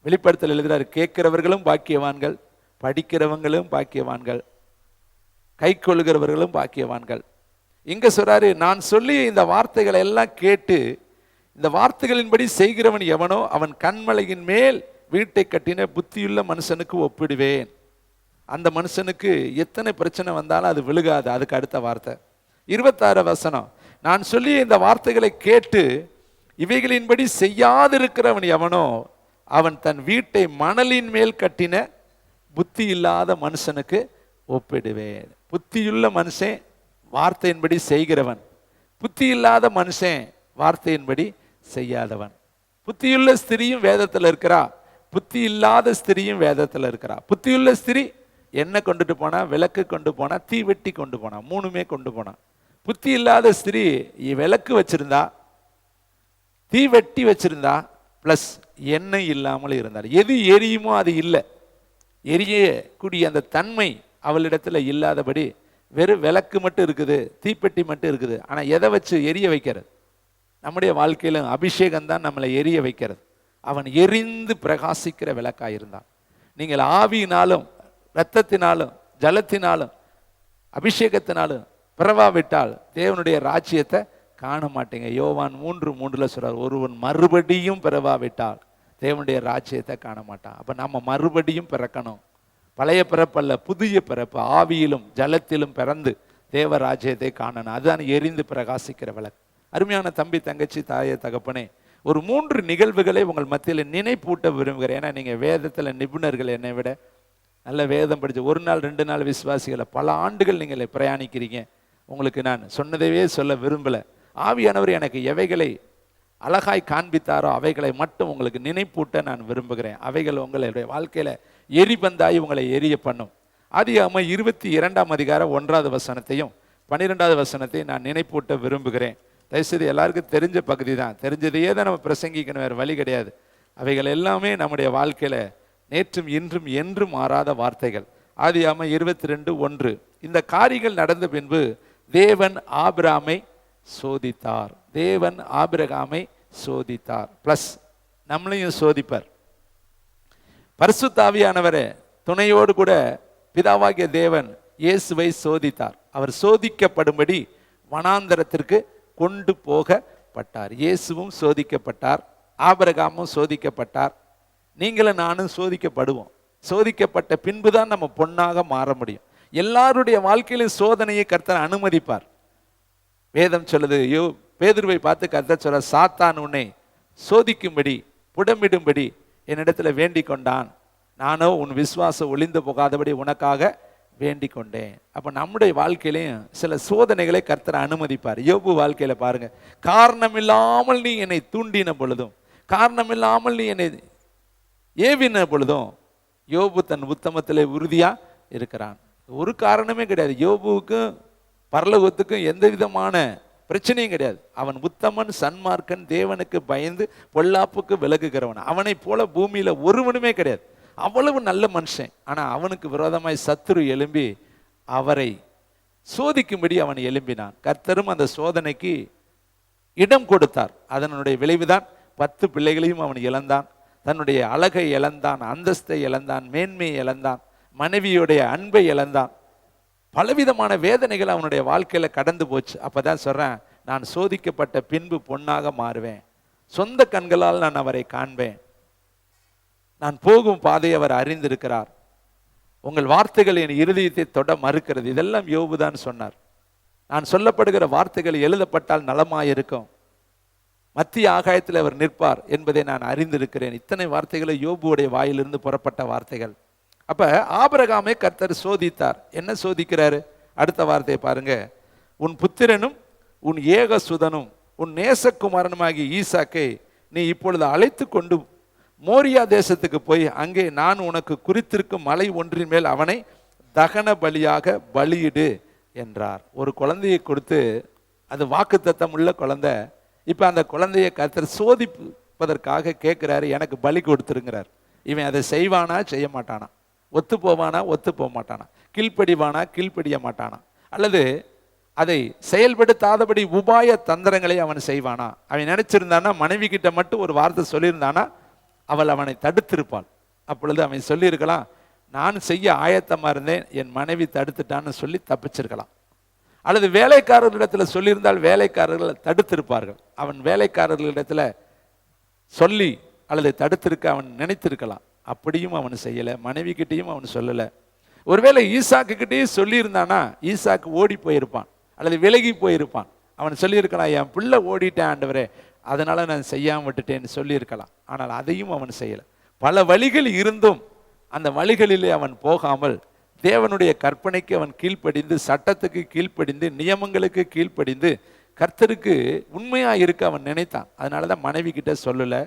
வெளிப்படுத்தல் எழுதுறாரு, கேட்கிறவர்களும் பாக்கியவான்கள், படிக்கிறவங்களும் பாக்கியவான்கள், கை கொள்கிறவர்களும் பாக்கியவான்கள். இங்க சொல்றாரு, நான் சொல்லி இந்த வார்த்தைகளை எல்லாம் கேட்டு இந்த வார்த்தைகளின்படி செய்கிறவன் எவனோ அவன் கண்மலையின் மேல் வீட்டை கட்டின புத்தியுள்ள மனுஷனுக்கு ஒப்பிடுவேன். அந்த மனுஷனுக்கு எத்தனை பிரச்சனை வந்தாலும் அது விழுகாது. அதுக்கு அடுத்த வார்த்தை 26 நான் சொல்லிய இந்த வார்த்தைகளை கேட்டு இவைகளின்படி செய்யாதிருக்கிறவன் எவனோ அவன் தன் வீட்டை மணலின் மேல் கட்டின புத்தி இல்லாத மனுஷனுக்கு ஒப்பிடுவேன். புத்தியுள்ள மனுஷன் வார்த்தையின்படி செய்கிறவன், புத்தி இல்லாத மனுஷன் வார்த்தையின்படி செய்யாதவன். புத்தியுள்ள ஸ்திரியும் வேதத்தில் இருக்கிறா, புத்தி இல்லாத ஸ்திரியும் வேதத்தில் இருக்கிறா. புத்தியுள்ள ஸ்திரி என்ன கொண்டுட்டு போனா, விளக்கு கொண்டு போனா, தீ வெட்டி கொண்டு போனா, 3மே கொண்டு போனா. புத்தி இல்லாத ஸ்திரி விளக்கு வச்சிருந்தா, தீ வெட்டி வச்சிருந்தா, பிளஸ் எண்ணெய் இல்லாமல் இருந்தார். எது எரியுமோ அது இல்லை, எரியக்கூடிய அந்த தன்மை அவளிடத்துல இல்லாதபடி வெறும் விளக்கு மட்டும் இருக்குது, தீப்பெட்டி மட்டும் இருக்குது. ஆனா எதை வச்சு எரிய வைக்கிறது? நம்முடைய வாழ்க்கையில அபிஷேகம் தான் நம்மளை எரிய வைக்கிறது. அவன் எரிந்து பிரகாசிக்கிற விளக்காயிருந்தான். நீங்கள் ஆவியினாலும் இரத்தத்தினாலும் ஜலத்தினாலும் அபிஷேகத்தினாலும் பிறவாவிட்டால் தேவனுடைய ராஜ்யத்தை காண மாட்டீங்க. யோவான் 3:3 சொல்றார், ஒருவன் மறுபடியும் பிறவாவிட்டால் தேவனுடைய ராஜ்யத்தை காண மாட்டான். அப்ப நம்ம மறுபடியும் பிறக்கணும். பழைய பிறப்பல்ல, புதிய பிறப்பு, ஆவியிலும் ஜலத்திலும் பிறந்து தேவ ராஜ்யத்தை காணணும். அதுதான் எரிந்து பிரகாசிக்கிற விளக்கு. அருமையான தம்பி, தங்கச்சி, தாயே, தகப்பனே, ஒரு 3 நிகழ்வுகளை உங்கள் மத்தியில் நினைப்பூட்ட விரும்புகிறேன். ஏன்னா நீங்கள் வேதத்தில் நிபுணர்கள், என்னை விட நல்ல வேதம் படித்து 1 நாள் 2 நாள் விசுவாசிகளை பல ஆண்டுகள் நீங்கள் பிரயாணிக்கிறீங்க. உங்களுக்கு நான் சொன்னதையே சொல்ல விரும்பலை. ஆவியானவர் எனக்கு எவைகளை அழகாய் காண்பித்தாரோ அவைகளை மட்டும் உங்களுக்கு நினைப்பூட்ட நான் விரும்புகிறேன். அவைகள் உங்களுடைய வாழ்க்கையில் எரிபந்தாய் உங்களை எரிய பண்ணும். ஆதியாகமம் 22 1 வசனத்தையும் 12 வசனத்தையும் நான் நினைப்பூட்ட விரும்புகிறேன். தயவுசெய்து எல்லாருக்கும் தெரிஞ்ச பகுதி தான், தெரிஞ்சதையே தான் நம்ம பிரசங்கிக்கணும், வேறு வழி கிடையாது. அவைகள் எல்லாமே நம்முடைய வாழ்க்கையில் நேற்றும் இன்றும் என்றும் மாறாத வார்த்தைகள். ஆதியாகமம் 22:1 இந்த காரியங்கள் நடந்த பின்பு தேவன் ஆபிரகாமை சோதித்தார். தேவன் ஆபிரகாமை சோதித்தார், பிளஸ் நம்மளையும் சோதிப்பார். பரிசுத்த ஆவியானவரே துணையோடு கூட பிதாவாகிய தேவன் இயேசுவை சோதித்தார். அவர் சோதிக்கப்படும்படி வனாந்தரத்திற்கு கொண்டு போகப்பட்டார். இயேசுவும் சோதிக்கப்பட்டார், ஆபிரகாமும் சோதிக்கப்பட்டார். நீங்களும் நானும் சோதிக்கப்படுவோம். சோதிக்கப்பட்ட பின்புதான் நம்ம பொன்னாக மாற முடியும். எல்லாருடைய வாழ்க்கையிலும் சோதனையை கர்த்தர் அனுமதிப்பார். வேதம் சொல்லுது, பேதுருவை பார்த்து கர்த்தர் சொல்ல, சாத்தான் உன்னை சோதிக்கும்படி புடமிடும்படி என்னிடத்துல வேண்டிக் கொண்டான், நானோ உன் விசுவாசம் ஒளிந்து போகாதபடி உனக்காக வேண்டிக் கொண்டேன். அப்ப நம்முடைய வாழ்க்கையிலையும் சில சோதனைகளை கர்த்தர் அனுமதிப்பார். யோபு வாழ்க்கையில பாருங்க, காரணம் இல்லாமல் நீ என்னை தூண்டின பொழுதும், காரணம் இல்லாமல் நீ என்னை ஏவின பொழுதும் யோபு தன் உத்தமத்திலே உறுதியா இருக்கிறான். ஒரு காரணமே கிடையாது. யோபுவுக்கும் பரலோகத்துக்கும் எந்த விதமான பிரச்சனையும் கிடையாது. அவன் உத்தமன், சன்மார்க்கன், தேவனுக்கு பயந்து பொல்லாப்புக்கு விலகுகிறவன். அவனை போல பூமியில ஒருவனுமே கிடையாது. அவ்வளவு நல்ல மனுஷன். ஆனா அவனுக்கு விரோதமாய் சத்துரு எழும்பி அவரை சோதிக்கும்படி அவன் எழும்பினான். கர்த்தரும் அந்த சோதனைக்கு இடம் கொடுத்தார். அதனுடைய விளைவுதான் 10 பிள்ளைகளையும் அவன் இழந்தான், தன்னுடைய அழகை இழந்தான், அந்தஸ்தை இழந்தான், மேன்மையை இழந்தான், மனைவியுடைய அன்பை இழந்தான். பலவிதமான வேதனைகள் அவனுடைய வாழ்க்கையில கடந்து போச்சு. அப்பதான் சொல்றேன், நான் சோதிக்கப்பட்ட பின்பு பொன்னாக மாறுவேன், சொந்த கண்களால் நான் அவரை காண்பேன், நான் போகும் பாதையை அவர் அறிந்திருக்கிறார், உங்கள் வார்த்தைகள் என் இருதயத்தை தொட மறுக்கிறது. இதெல்லாம் யோபு தான் சொன்னார். நான் சொல்லப்படுகிற வார்த்தைகள் எழுதப்பட்டால் நலமாயிருக்கும், மத்திய ஆகாயத்தில் அவர் நிற்பார் என்பதை நான் அறிந்திருக்கிறேன். இத்தனை வார்த்தைகளை யோபுடைய வாயிலிருந்து புறப்பட்ட வார்த்தைகள். அப்ப ஆபிரகாமை கர்த்தர் சோதித்தார். என்ன சோதிக்கிறாரு? அடுத்த வார்த்தையை பாருங்க, உன் புத்திரனும் உன் ஏகசுதனும் உன் நேசகுமாரனுமாகிய ஈசாக்கை நீ இப்பொழுது அழைத்து கொண்டு மோரியா தேசத்துக்கு போய் அங்கே நான் உனக்கு குறித்திருக்கும் மலை ஒன்றின் மேல் அவனை தகன பலியாக பலியிடு என்றார். ஒரு குழந்தையை கொடுத்து, அது வாக்குத்தத்தம் உள்ள குழந்தை. இப்ப அந்த குழந்தையை கர்த்தர் சோதிப்பதற்காக கேட்கிறாரு, எனக்கு பலி கொடுத்துருங்கிறார். இவன் அதை செய்வானா செய்ய மாட்டானா, ஒத்து போவானா ஒத்து போக மாட்டானா, கீழ்ப்படிவானா கீழ்ப்படிய மாட்டானா, அல்லது அதை செயல்படுத்தாதபடி உபாய தந்திரங்களை அவன் செய்வானா? அவன் நினைச்சிருந்தானா மனைவி கிட்ட மட்டும் ஒரு வார்த்தை சொல்லியிருந்தானா அவள் அவனை தடுத்திருப்பாள். அப்பொழுது அவன் சொல்லியிருக்கலாம், நான் செய்ய ஆயத்தமா இருந்தேன், என் மனைவி தடுத்துட்டான்னு சொல்லி தப்பிச்சிருக்கலாம். அல்லது வேலைக்காரர்களிடத்துல சொல்லியிருந்தால் வேலைக்காரர்கள் தடுத்திருப்பார்கள். அவன் வேலைக்காரர்களிடத்துல சொல்லி அல்லது தடுத்திருக்க அவன் நினைத்திருக்கலாம். அப்படியும் அவன் செய்யலை. மனைவி கிட்டையும் அவன் சொல்லலை. ஒருவேளை ஈசாக்கு கிட்டேயும் சொல்லியிருந்தானா ஈசாக்கு ஓடி போயிருப்பான் அல்லது விலகி போயிருப்பான். அவன் சொல்லியிருக்கலாம், என் பிள்ளை ஓடிட்டேன் ஆண்டவரே, அதனால நான் செய்யாமல் விட்டுட்டேன்னு சொல்லியிருக்கலாம். ஆனால் அதையும் அவன் செய்யலை. பல வழிகள் இருந்தும் அந்த வழிகளிலே அவன் போகாமல் தேவனுடைய கற்பனைக்கு அவன் கீழ்ப்படிந்து, சட்டத்துக்கு கீழ்ப்படிந்து, நியமங்களுக்கு கீழ்ப்படிந்து கர்த்தருக்கு உண்மையாக இருக்க அவன் நினைத்தான். அதனால தான் மனைவி கிட்ட சொல்லலை,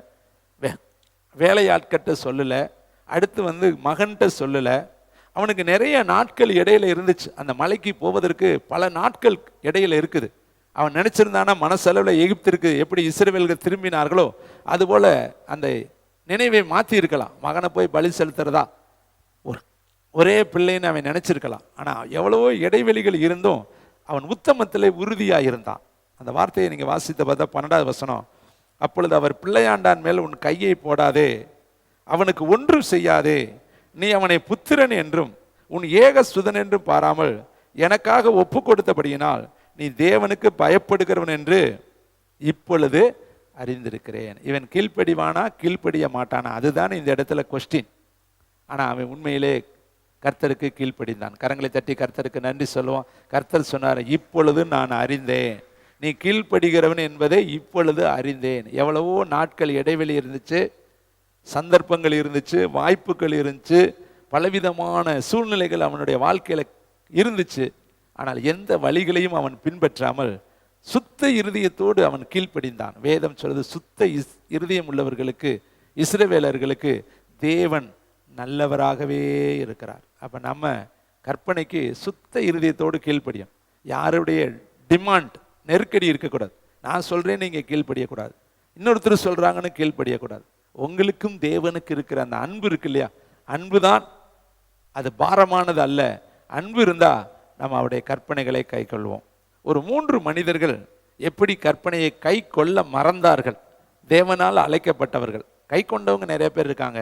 வேலையாட்கிட்ட சொல்லலை, அடுத்து மகன்கிட்ட சொல்லலை. அவனுக்கு நிறைய நாட்கள் இடையில இருந்துச்சு. அந்த மலைக்கு போவதற்கு பல நாட்கள் இடையில இருக்குது. அவன் நினைச்சிருந்தானா மனசளவில் எகிப்திற்கு எப்படி இஸ்ரவேலர்கள் திரும்பினார்களோ அதுபோல அந்த நினைவை மாற்றி இருக்கலாம். மகனை போய் பலி செலுத்துறதா ஒரே பிள்ளைன்னு அவன் நினைச்சிருக்கலாம். ஆனால் எவ்வளவோ இடைவெளிகள் இருந்தும் அவன் உத்தமத்தில் உறுதியாக இருந்தான். அந்த வார்த்தையை நீங்கள் வாசித்த பார்த்தா 12வது வசனம், அப்பொழுது அவர் பிள்ளையாண்டான் மேல் உன் கையை போடாதே, அவனுக்கு ஒன்றும் செய்யாதே, நீ அவனை புத்திரன் என்றும் உன் ஏக சுதன் என்றும் பாராமல் எனக்காக ஒப்பு கொடுத்தபடியினால் நீ தேவனுக்கு பயப்படுகிறவன் என்று இப்பொழுது அறிந்திருக்கிறேன். இவன் கீழ்ப்படிவானா கீழ்ப்படிய மாட்டானா, அதுதான் இந்த இடத்துல கொஸ்டின். ஆனால் அவன் உண்மையிலே கர்த்தருக்கு கீழ்ப்படிந்தான். கரங்களை தட்டி கர்த்தருக்கு நன்றி சொல்லுவான். கர்த்தர் சொன்னார், இப்பொழுது நான் அறிந்தேன், நீ கீழ்ப்படுகிறவன் என்பதை இப்பொழுது அறிந்தேன். எவ்வளவோ நாட்கள் இடைவெளி இருந்துச்சு, சந்தர்ப்பங்கள் இருந்துச்சு, வாய்ப்புகள் இருந்துச்சு, பலவிதமான சூழ்நிலைகள் அவனுடைய வாழ்க்கையில இருந்துச்சு. ஆனால் எந்த வழிகளையும் அவன் பின்பற்றாமல் சுத்த இருதயத்தோடு அவன் கீழ்ப்படிந்தான். வேதம் சொல்றது, சுத்த இருதயம் உள்ளவர்களுக்கு, இஸ்ரவேலர்களுக்கு தேவன் நல்லவராகவே இருக்கிறார். அப்ப நம்ம கற்பனைக்கு சுத்த இருதயத்தோடு கீழ்ப்படியும். யாருடைய டிமாண்ட், நெருக்கடி இருக்கக்கூடாது. நான் சொல்றேன் நீங்க கீழ்ப்படியக்கூடாது, இன்னொருத்தர் சொல்றாங்கன்னு கீழ்ப்படியக்கூடாது. உங்களுக்கும் தேவனுக்கு இருக்கிற அந்த அன்பு இருக்கு இல்லையா, அன்பு தான் அது, பாரமானது அல்ல. அன்பு இருந்தா நம்ம அவருடைய கற்பனைகளை கை கொள்வோம். ஒரு 3 மனிதர்கள் எப்படி கற்பனையை கை கொள்ள மறந்தார்கள். தேவனால் அழைக்கப்பட்டவர்கள், கை கொண்டவங்க நிறைய பேர் இருக்காங்க.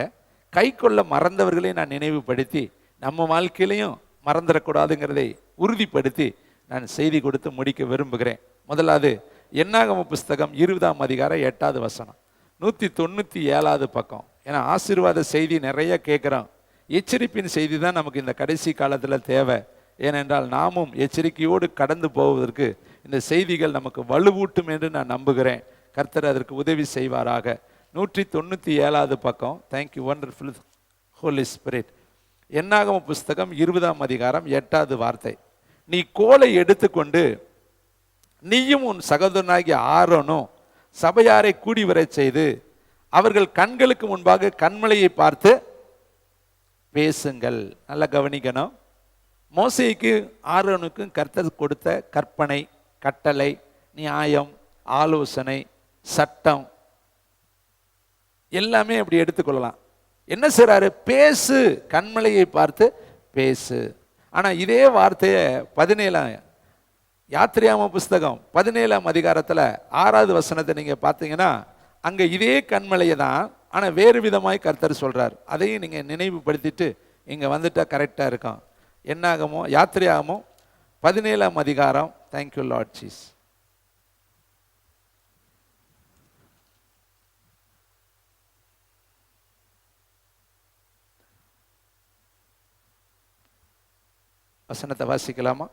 கை கொள்ள மறந்தவர்களை நான் நினைவுபடுத்தி நம்ம வாழ்க்கையிலையும் மறந்துடக்கூடாதுங்கிறதை உறுதிப்படுத்தி நான் செய்தி கொடுத்து முடிக்க விரும்புகிறேன். முதலாவது என்னாகம புஸ்தகம் 20ஆம் அதிகாரம் 8வது வசனம், 197வது பக்கம். ஏன்னா ஆசீர்வாத செய்தி நிறைய கேட்குறோம், எச்சரிப்பின் செய்தி தான் நமக்கு இந்த கடைசி காலத்தில் தேவை. ஏனென்றால் நாமும் எச்சரிக்கையோடு கடந்து போவதற்கு இந்த செய்திகள் நமக்கு வலுவூட்டும் என்று நான் நம்புகிறேன். கர்த்தர் அதற்கு உதவி செய்வாராக. 197வது பக்கம். Thank you wonderful holy spirit. என்னாகம புஸ்தகம் 20ஆம் அதிகாரம் 8வது வார்த்தை, நீ கோலை எடுத்துக்கொண்டு நீயும் உன் சகோதரனாகிய ஆரோனும் சபையாரை கூடி வரச் செய்து அவர்கள் கண்களுக்கு முன்பாக கண்மலையை பார்த்து பேசுங்கள். நல்லா கவனிக்கணும். மோசேக்கு ஆரோனுக்கும் கர்த்தர் கொடுத்த கற்பனை, கட்டளை, நியாயம், ஆலோசனை, சட்டம் எல்லாமே அப்படி எடுத்துக்கொள்ளலாம். என்ன செய்றாரு? பேசு, கண்மலையை பார்த்து பேசு. ஆனா இதே வார்த்தையை 17ஆம் யாத்திரையாம புஸ்தகம் 17ஆம் அதிகாரத்துல 6வது வசனத்தை நீங்க பார்த்தீங்கன்னா அங்க இதே கண்மலையை தான் ஆனா வேறு விதமாய் கர்த்தர் சொல்றார். அதையும் நீங்க நினைவுபடுத்திட்டு இங்க வந்துட்டா கரெக்டா இருக்கும். என்னாகமோ யாத்திரையாமோ 17ஆம் அதிகாரம். Thank you Lord Jesus. வசனத்தை வாசிக்கலாமா?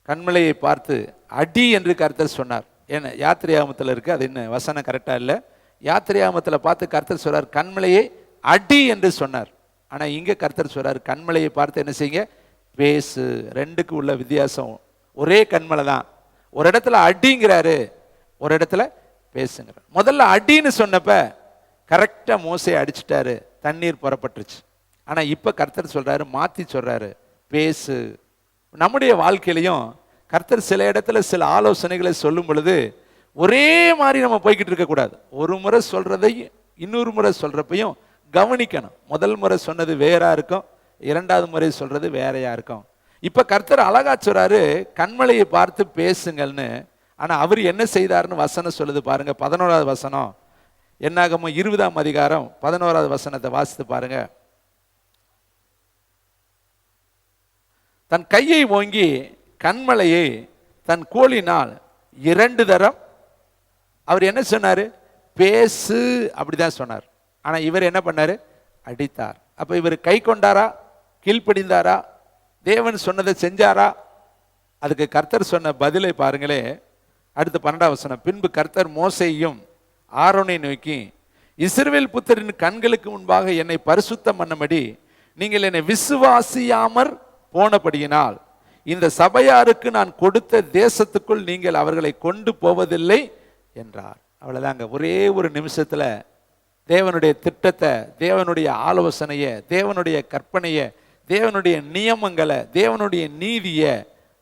கண்மலையை பார்த்து அடி என்று கர்த்தர் சொன்னார். என்ன யாத்திரையாமத்தில் இருக்கு, அது என்ன வசனம் கரெக்டா இல்லை. யாத்திரையாமத்தில் பார்த்து கர்த்தர் சொல்றார் கண்மலையை அடி என்று சொன்னார். ஆனா இங்க கர்த்தர் சொல்றார் கண்மலையை பார்த்து என்ன செய்யுங்க? பேசு. ரெண்டுக்கு உள்ள வித்தியாசம். ஒரே கண்மலை தான். ஒரு இடத்துல அடிங்கிறாரு, ஒரு இடத்துல பேசுங்கிறார். முதல்ல அடின்னு சொன்னப்ப கரெக்டா மோசையை அடிச்சுட்டாரு, தண்ணீர் புறப்பட்டுருச்சு. ஆனா இப்ப கர்த்தர் சொல்றாரு, மாத்தி சொல்றாரு, பேசு. நம்முடைய வாழ்க்கையிலையும் கர்த்தர் சில இடத்துல சில ஆலோசனைகளை சொல்லும் பொழுது ஒரே மாதிரி நம்ம போய்கிட்டு இருக்கக்கூடாது. ஒரு முறை சொல்றதை இன்னொரு முறை சொல்றப்பையும் கவனிக்கணும். முதல் முறை சொன்னது வேறா இருக்கும், 2வது முறை சொல்றது வேறையா இருக்கும். இப்ப கர்த்தர் அழகா சொல்றாரு கண்மலையை பார்த்து பேசுங்கள்னு. ஆனா அவர் என்ன செய்தாருன்னு வசனம் சொல்லுது பாருங்க. 11வது வசனம், என்னாகமோ 20ஆம் அதிகாரம் 11வது வசனத்தை வாசித்து பாருங்க. தன் கையை ஓங்கி கண்மலையை தன் கோலினால் 2 தரம் அவர் என்ன சொன்னாரு? பேசு, அப்படிதான் சொன்னார். ஆனா இவர் என்ன பண்ணாரு? அடித்தார். அப்ப இவர் கை கொண்டாரா? கீழ்ப்படிந்தாரா? தேவன் சொன்னதை செஞ்சாரா? அதுக்கு கர்த்தர் சொன்ன பதிலை பாருங்களே. அடுத்து 12வது வசனம், பின்பு கர்த்தர் மோசேயையும் ஆரோனை நோக்கி, இஸ்ரவேல் புத்திரரின் கண்களுக்கு முன்பாக என்னை பரிசுத்தம் பண்ணும்படி நீங்கள் என்னை விசுவாசியாமற் போனபடியினால் இந்த சபையாருக்கு நான் கொடுத்த தேசத்துக்குள் நீங்கள் அவர்களை கொண்டு போவதில்லை என்றார். அவ்வளவுதாங்க. ஒரே ஒரு நிமிஷத்துல தேவனுடைய திட்டத்தை, தேவனுடைய ஆலோசனையை, தேவனுடைய கற்பனையை, தேவனுடைய நியமங்களை, தேவனுடைய நீதியை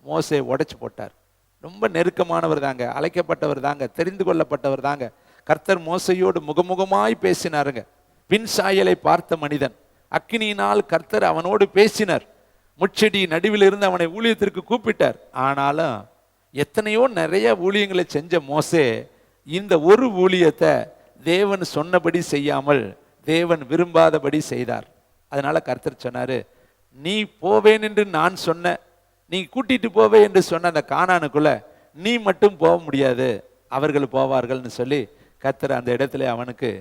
மோசே உடைச்சு போட்டார். ரொம்ப நெருக்கமானவர் தாங்க, அழைக்கப்பட்டவர் தாங்க, தெரிந்து கொள்ளப்பட்டவர் தாங்க. கர்த்தர் மோசையோடு முகமுகமாய் பேசினாருங்க. பின் சாயலை பார்த்த மனிதன். அக்கினியினால் கர்த்தர் அவனோடு பேசினார். முச்செடி நடுவில் இருந்து அவனை ஊழியத்திற்கு கூப்பிட்டார். ஆனாலும் எத்தனையோ நிறைய ஊழியங்களை செஞ்ச மோசே இந்த ஒரு ஊழியத்தை தேவன் சொன்னபடி செய்யாமல் தேவன் விரும்பாதபடி செய்தார். அதனால கர்த்தர் சொன்னாரு, நீ போவேன் என்று நான் சொன்ன, நீ கூட்டிட்டு போவே என்று சொன்ன அந்த கானானுக்குள்ள நீ மட்டும் போக முடியாது, அவர்கள் போவார்கள்னு சொல்லி கர்த்தர் அந்த இடத்துல அவனுக்கு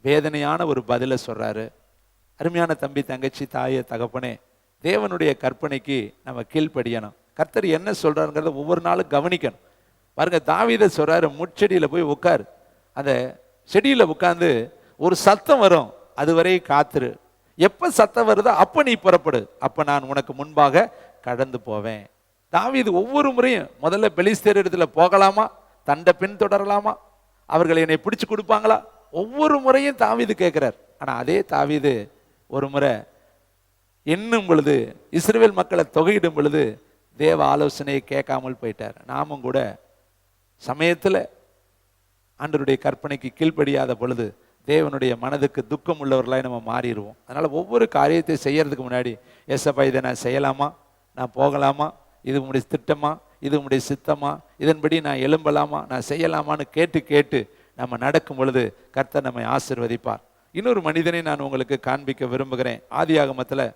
வேதனையான ஒரு பதிலை சொல்றாரு. அருமையான தம்பி, தங்கச்சி, தாயே, தகப்பனே, தேவனுடைய கற்பனைக்கு நம்ம கீழ்ப்படியணும். கர்த்தர் என்ன சொல்றாருங்கிறத ஒவ்வொரு நாளும் கவனிக்கணும். பாருங்க, தாவீதை சொல்றாரு, முட்செடியில போய் உட்காரு, அந்த செடியில உட்கார்ந்து ஒரு சத்தம் வரும், அதுவரை காத்துரு, எப்ப சத்தம் வருதோ அப்ப நீ புறப்படு, அப்ப நான் உனக்கு முன்பாக கடந்து போவேன். தாவீது ஒவ்வொரு முறையும் முதல்ல பெலிஸ்தேர் இடத்துல போகலாமா, தண்டை பின் தொடரலாமா, அவர்கள் என்னை பிடிச்சு கொடுப்பாங்களா, ஒவ்வொரு முறையும் தாவீது கேட்கிறார். ஆனா அதே தாவீது ஒரு முறை எண்ணும் பொழுது, இஸ்ரவேல் மக்களை தொகையிடும் பொழுது தேவ ஆலோசனையை கேட்காமல் போயிட்டார். நாமும் கூட சமயத்துல ஆண்டவருடைய கற்பனைக்கு கீழ்ப்படியாத பொழுது தேவனுடைய மனதுக்கு துக்கம் உள்ளவர்களாய் நம்ம மாறிடுவோம். அதனால ஒவ்வொரு காரியத்தை செய்யறதுக்கு முன்னாடி, ஏசப்பா இதை நான் செய்யலாமா, நான் போகலாமா, இது உங்களுடைய திட்டமா, இது உங்களுடைய சித்தமா, இதன்படி நான் எழும்பலாமா, நான் செய்யலாமான்னு கேட்டு கேட்டு நம்ம நடக்கும் பொழுது கர்த்தர் நம்மை ஆசீர்வதிப்பார். இன்னொரு மனிதனை நான் உங்களுக்கு காண்பிக்க விரும்புகிறேன். ஆதியாகமத்தில்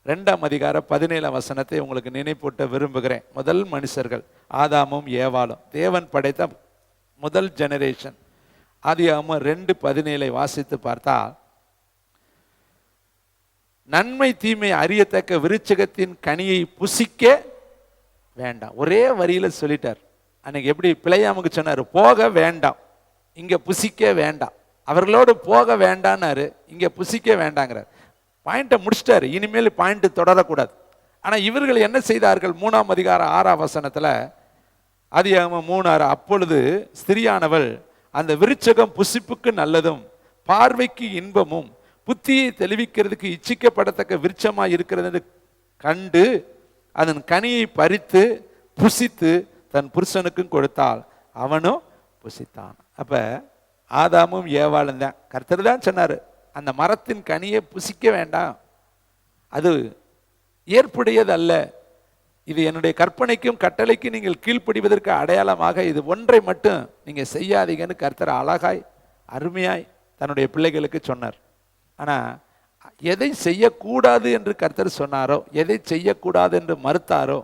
2:17 உங்களுக்கு நினைப்பூட்ட விரும்புகிறேன். முதல் மனுஷர்கள் ஆதாமும் ஏவாளும், தேவன் படைத்த முதல் ஜெனரேஷன். ஆதியாகமம் 2:17 வாசித்து பார்த்தால், நன்மை தீமை அறியத்தக்க விருட்சகத்தின் கனியை புசிக்க வேண்டாம். ஒரே வரியில சொல்லிட்டார். அன்னைக்கு எப்படி பிழையாமுக்கு சொன்னார், போக வேண்டாம், இங்க புசிக்க வேண்டாம். அவர்களோடு போக வேண்டான்னாரு, இங்க புசிக்க வேண்டாங்கிறார். பாயிண்ட்டை முடிச்சிட்டாரு. இனிமேல் பாயிண்ட் தொடரக்கூடாது. ஆனா இவர்கள் என்ன செய்தார்கள்? 3:6 ஆதியாகமம் 3:6, அப்பொழுது ஸ்திரியானவள் அந்த விருட்சகம் புசிப்புக்கு நல்லதும் பார்வைக்கு இன்பமும் புத்தியை தெளிவிக்கிறதுக்கு இச்சிக்கப்படத்தக்க விருட்சமாய் இருக்கிறது என்று கண்டு அதன் கனியை பறித்து புசித்து தன் புருஷனுக்கும் கொடுத்தாள், அவனும் புசித்தான். அப்ப ஆதாமும் ஏவாளும் தான். கர்த்தர் தான் சொன்னாரு, அந்த மரத்தின் கனியை புசிக்க வேண்டாம், அது ஏற்புடையது அல்ல, இது என்னுடைய கற்பனைக்கும் கட்டளைக்கும் நீங்கள் கீழ்ப்படிவதற்கு அடையாளமாக இது ஒன்றை மட்டும் நீங்க செய்யாதீங்கன்னு கர்த்தர் அழகாய் அருமையாய் தன்னுடைய பிள்ளைகளுக்கு சொன்னார். ஆனா எதை செய்யக்கூடாது என்று கர்த்தர் சொன்னாரோ, எதை செய்யக்கூடாது என்று மறுத்தாரோ,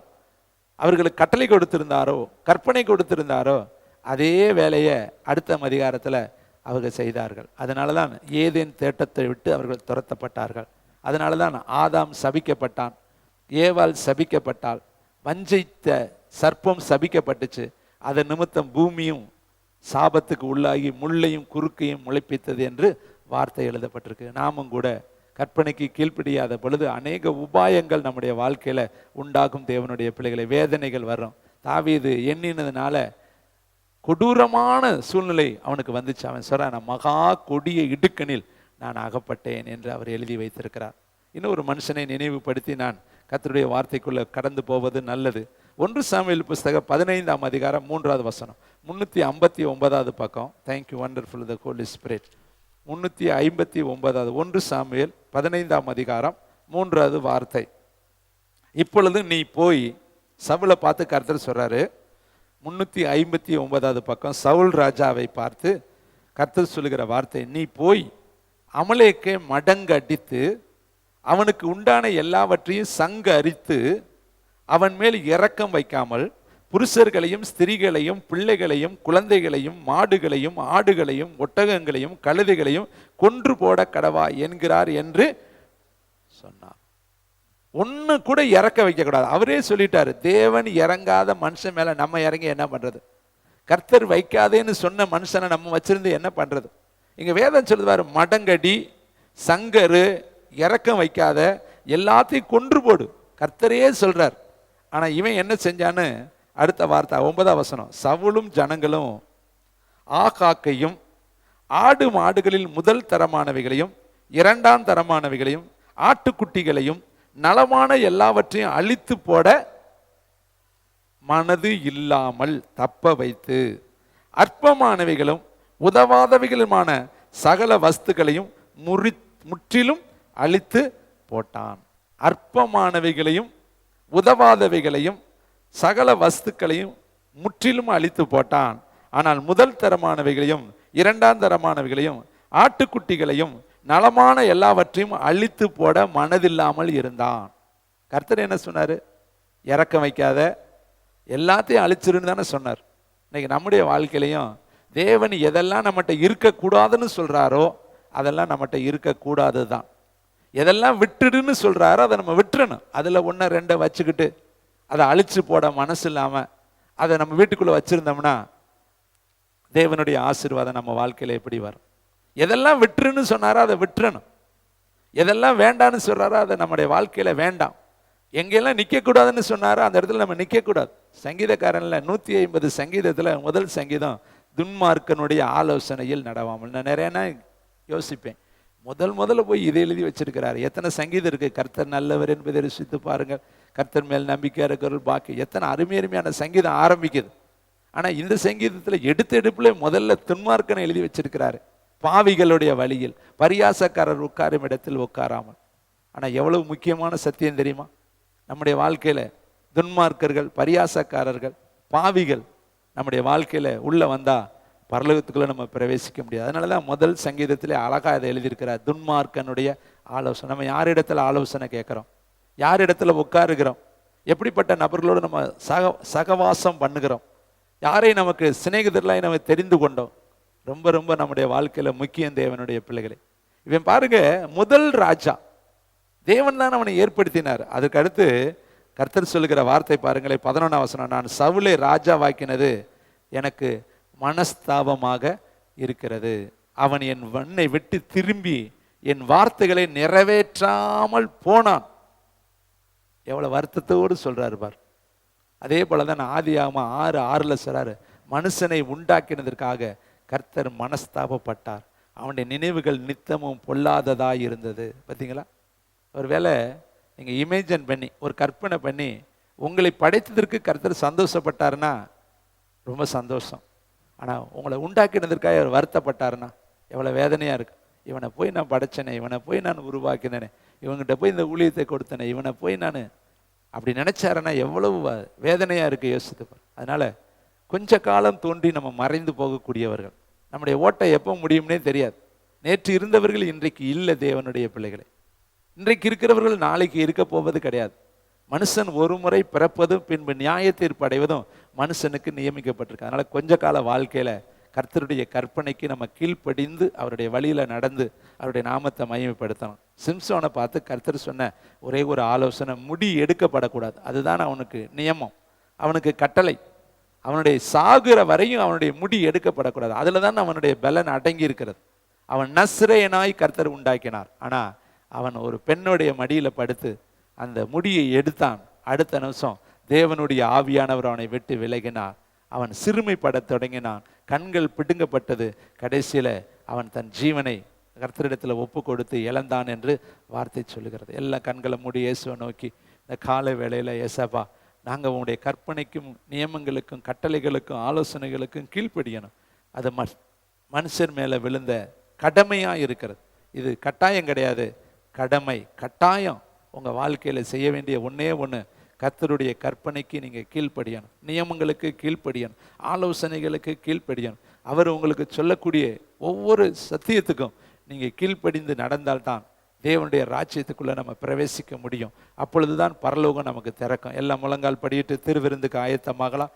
அவர்களுக்கு கட்டளை கொடுத்திருந்தாரோ, கற்பனை கொடுத்திருந்தாரோ, அதே வேலையை அடுத்த அதிகாரத்தில் அவர்கள் செய்தார்கள். அதனால தான் ஏதேன் தேட்டத்தை விட்டு அவர்கள் துரத்தப்பட்டார்கள். அதனால தான் ஆதாம் சபிக்கப்பட்டான், ஏவாள் சபிக்கப்பட்டாள், வஞ்சித்த சர்ப்பம் சபிக்கப்பட்டுச்சு. அதன் நிமித்தம் பூமியும் சாபத்துக்கு உள்ளாகி முள்ளையும் குறுக்கையும் முளைப்பித்தது என்று வார்த்தை எழுதப்பட்டிருக்கு. நாமும் கூட கற்பனைக்கு கீழ்ப்படியாத பொழுது அநேக உபாயங்கள் நம்முடைய வாழ்க்கையில உண்டாகும். தேவனுடைய பிள்ளைகளை வேதனைகள் வரும். தாவீது எண்ணினதுனால கொடூரமான சூழ்நிலை அவனுக்கு வந்துச்சு. அவன் சொல்றான், நான் மகா கொடிய இடுக்கணில் நான் அகப்பட்டேன் என்று அவர் எழுதி வைத்திருக்கிறார். இன்னொரு மனுஷனை நினைவுபடுத்தி நான் கர்த்தருடைய வார்த்தைக்குள்ள கடந்து போவது நல்லது. 1 சாமுவேல் புஸ்தகம் 15 3 359 பக்கம். தேங்க்யூ வண்டர்ஃபுல் த ஹோலி ஸ்பிரிட். 359 1 சாமுவேல் 15 3 வார்த்தை. இப்பொழுது நீ போய் சவுலை பார்த்து கர்த்தர் சொல்றாரு. 359 பக்கம் சவுல் ராஜாவை பார்த்து கர்த்தர் சொல்லுகிற வார்த்தை, நீ போய் அமலேக்கை மடங்கு அடித்து அவனுக்கு உண்டான எல்லாவற்றையும் சங்கு அரித்து அவன் மேல் இரக்கம் வைக்காமல் புருஷர்களையும் ஸ்திரீகளையும் பிள்ளைகளையும் குழந்தைகளையும் மாடுகளையும் ஆடுகளையும் ஒட்டகங்களையும் கழுதைகளையும் கொன்று போட கடவா என்கிறார் என்று சொன்னார். ஒன்று கூட இறக்க வைக்க கூடாது. அவரே சொல்லிட்டாரு, தேவன் இறங்காத மனுஷன் மேல நம்ம இறங்கி என்ன பண்றது? கர்த்தர் வைக்காதேன்னு சொன்ன மனுஷனை நம்ம வச்சிருந்து என்ன பண்றது? இங்க வேதம் சொல்லுவாரு, மடங்கடி, சங்கரு, இறக்கம் வைக்காத, எல்லாத்தையும் கொன்று போடு. கர்த்தரே சொல்றார். ஆனா இவன் என்ன செஞ்சான்னு அடுத்த வார்த்தை 9 சவுலும் ஜனங்களும் ஆகாக்கையும் ஆடு மாடுகளில் முதல் தரமானவைகளையும் 2ஆம் தரமானவைகளையும் ஆட்டுக்குட்டிகளையும் நலமான எல்லாவற்றையும் அழித்து போட மனது இல்லாமல் தப்ப வைத்து அற்பமானவைகளும் உதவாதவைகளுமான சகல வஸ்துக்களையும் முற்றிலும் அழித்து போட்டான். அற்பமானவைகளையும் உதவாதவைகளையும் சகல வஸ்துக்களையும் முற்றிலும் அழித்து போட்டான். ஆனால் முதல் தரமானவைகளையும் 2ஆம் தரமானவைகளையும் ஆட்டுக்குட்டிகளையும் நலமான எல்லாவற்றையும் அழித்து போட மனதில்லாமல் இருந்தான். கர்த்தர் என்ன சொன்னாரு? இறக்கம் வைக்காத, எல்லாத்தையும் அழிச்சிருன்னு தானே சொன்னார். இன்னைக்கு நம்முடைய வாழ்க்கையிலையும் தேவன் எதெல்லாம் நம்மகிட்ட இருக்கக்கூடாதுன்னு சொல்றாரோ அதெல்லாம் நம்மகிட்ட இருக்கக்கூடாது தான். எதெல்லாம் விட்டுடுன்னு சொல்றாரோ அதை நம்ம விட்டுறணும். அதுல 1 2 வச்சுக்கிட்டு அதை அழிச்சு போட மனசு இல்லாம அதை நம்ம வீட்டுக்குள்ள வச்சிருந்தோம்னா தேவனுடைய ஆசீர்வாதம் நம்ம வாழ்க்கையில எப்படி வரும்? எதெல்லாம் விட்டுருன்னு சொன்னாரோ அதை விட்டுறணும். எதெல்லாம் வேண்டான்னு சொல்றாரோ அதை நம்முடைய வாழ்க்கையில வேண்டாம். எங்கெல்லாம் நிற்கக்கூடாதுன்னு சொன்னாரோ அந்த இடத்துல நம்ம நிற்கக்கூடாது. சங்கீதக்காரன்ல 150 சங்கீதத்துல முதல் சங்கீதம், துன்மார்க்கனுடைய ஆலோசனையில் நடவாமல். நான் நிறைய யோசிப்பேன், முதல்ல போய் இதை எழுதி வச்சிருக்கிறாரு. எத்தனை சங்கீதம் இருக்கு, கர்த்தர் நல்லவர் என்பதை ருசித்து பாருங்கள், கர்த்தர் மேல் நம்பிக்கை இருக்கிறவர்கள் பாக்கி, எத்தனை அருமையான சங்கீதம் ஆரம்பிக்குது. ஆனா இந்த சங்கீதத்துல எடுப்புல முதல்ல துன்மார்க்கனை எழுதி வச்சிருக்கிறாரு. பாவிகளுடைய வழியில் பரியாசக்காரர் உட்காரும் இடத்தில் உட்காராமல். ஆனா எவ்வளவு முக்கியமான சத்தியம் தெரியுமா? நம்முடைய வாழ்க்கையில துன்மார்க்கர்கள், பரியாசக்காரர்கள், பாவிகள் நம்முடைய வாழ்க்கையில உள்ள வந்தா பரலோகத்துக்குள்ள நம்ம பிரவேசிக்க முடியாது. அதனாலதான் முதல் சங்கீதத்திலே அழகா இதை எழுதியிருக்கிறார், துன்மார்க்கனுடைய ஆலோசனை. நம்ம யாரிடத்துல ஆலோசனை கேட்கிறோம்? யார் இடத்துல உட்காருகிறோம், எப்படிப்பட்ட நபர்களோடு நம்ம சகவாசம் பண்ணுகிறோம், யாரை நமக்கு சிநேகிதர்களாய் நம்ம தெரிந்து கொண்டோம், ரொம்ப ரொம்ப நம்முடைய வாழ்க்கையில முக்கியம் தேவனுடைய பிள்ளைகளை. இவன் பாருங்க, முதல் ராஜா தேவன் தான் அவனை ஏற்படுத்தினார். அதுக்கு அடுத்து கர்த்தர் சொல்லுகிற வார்த்தை பாருங்களேன், 11ஆம் வசனம், நான் சவுலை ராஜாவாக்கினது எனக்கு மனஸ்தாபமாக இருக்கிறது, அவன் என் வண்ணை விட்டு திரும்பி என் வார்த்தைகளை நிறைவேற்றாமல் போனான். எவ்வளவு வருத்தத்தோடு சொல்றாரு பார். அதே போலதான் ஆதியாகமம் 6:6 சொல்றாரு, மனுஷனை உண்டாக்கினதற்காக கர்த்தர் மனஸ்தாபப்பட்டார், அவனுடைய நினைவுகள் நித்தமும் பொல்லாததாய் இருந்தது. பார்த்தீங்களா? ஒருவேளை நீங்கள் இமேஜின் பண்ணி, ஒரு கற்பனை பண்ணி, உங்களை படைத்ததற்கு கர்த்தர் சந்தோஷப்பட்டாருன்னா ரொம்ப சந்தோஷம். ஆனால் உங்களை உண்டாக்கினதற்காக அவர் வருத்தப்பட்டாருன்னா எவ்வளோ வேதனையாக இருக்கு. இவனை போய் நான் படைச்சனே, இவனை போய் நான் உருவாக்கினேனே, இவங்கிட்ட போய் இந்த ஊழியத்தை கொடுத்தனே, இவனை போய் நான் அப்படி நினைச்சாருன்னா எவ்வளவு வேதனையாக இருக்குது, யோசித்துப்பார். அதனால் கொஞ்ச காலம் தோன்றி நம்ம மறைந்து போகக்கூடியவர்கள். நம்முடைய ஓட்டை எப்போ முடியும்னே தெரியாது. நேற்று இருந்தவர்கள் இன்றைக்கு இல்லை. தேவனுடைய பிள்ளைகளை, இன்றைக்கு இருக்கிறவர்கள் நாளைக்கு இருக்க போவது கிடையாது. மனுஷன் ஒரு முறை பிறப்பதும் பின்பு நியாய தீர்ப்பு அடைவதும் மனுஷனுக்கு நியமிக்கப்பட்டிருக்கு. அதனால் கொஞ்ச கால வாழ்க்கையில் கர்த்தருடைய கற்பனைக்கு நம்ம கீழ்ப்படிந்து அவருடைய வழியில் நடந்து அவருடைய நாமத்தை மகிமைப்படுத்தணும். சிம்சோனை பார்த்து கர்த்தர் சொன்ன ஒரே ஒரு ஆலோசனை, முடி எடுக்கப்படக்கூடாது. அதுதான் அவனுக்கு நியமம், அவனுக்கு கட்டளை. அவனுடைய சாகுற வரையும் அவனுடைய முடி எடுக்கப்படக்கூடாது. அதில் தான் அவனுடைய பலன் அடங்கி இருக்கிறது. அவன் நஸ்ரேயனாய் கர்த்தர் உண்டாக்கினார். ஆனால் அவன் ஒரு பெண்ணுடைய மடியில் படுத்து அந்த முடியை எடுத்தான். அடுத்த நிமிஷம் தேவனுடைய ஆவியானவர் அவனை விட்டு விலகினார். அவன் சிறுமைப்படத் தொடங்கினான், கண்கள் பிடுங்கப்பட்டது. கடைசியில் அவன் தன் ஜீவனை கர்த்தரிடத்தில் ஒப்பு கொடுத்து இழந்தான் என்று வார்த்தை சொல்லுகிறது. எல்லா கண்களை மூடி இயேசுவை நோக்கி இந்த காலை வேளையில், ஏசப்பா, நாங்கள் உங்களுடைய கற்பனைக்கும் நியமங்களுக்கும் கட்டளைகளுக்கும் ஆலோசனைகளுக்கும் கீழ்ப்படியணும். அது மனுஷர் மேலே விழுந்த கடமையாக இருக்கிறது. இது கட்டாயம் கிடையாது, கடமை. கட்டாயம் உங்கள் வாழ்க்கையில் செய்ய வேண்டிய ஒன்றே ஒன்று, கர்த்தருடைய கற்பனைக்கு நீங்கள் கீழ்ப்படியணும், நியமங்களுக்கு கீழ்ப்படியணும், ஆலோசனைகளுக்கு கீழ்ப்படியணும். அவர் உங்களுக்கு சொல்லக்கூடிய ஒவ்வொரு சத்தியத்துக்கும் நீங்கள் கீழ்ப்படிந்து நடந்தால்தான் தேவனுடைய ராஜ்யத்துக்குள்ளே நம்ம பிரவேசிக்க முடியும். அப்பொழுது தான் பரலோகம் நமக்கு திறக்கும். எல்லாம் முழங்கால் படியிட்டு திருவிருந்துக்கு ஆயத்தமாகலாம்.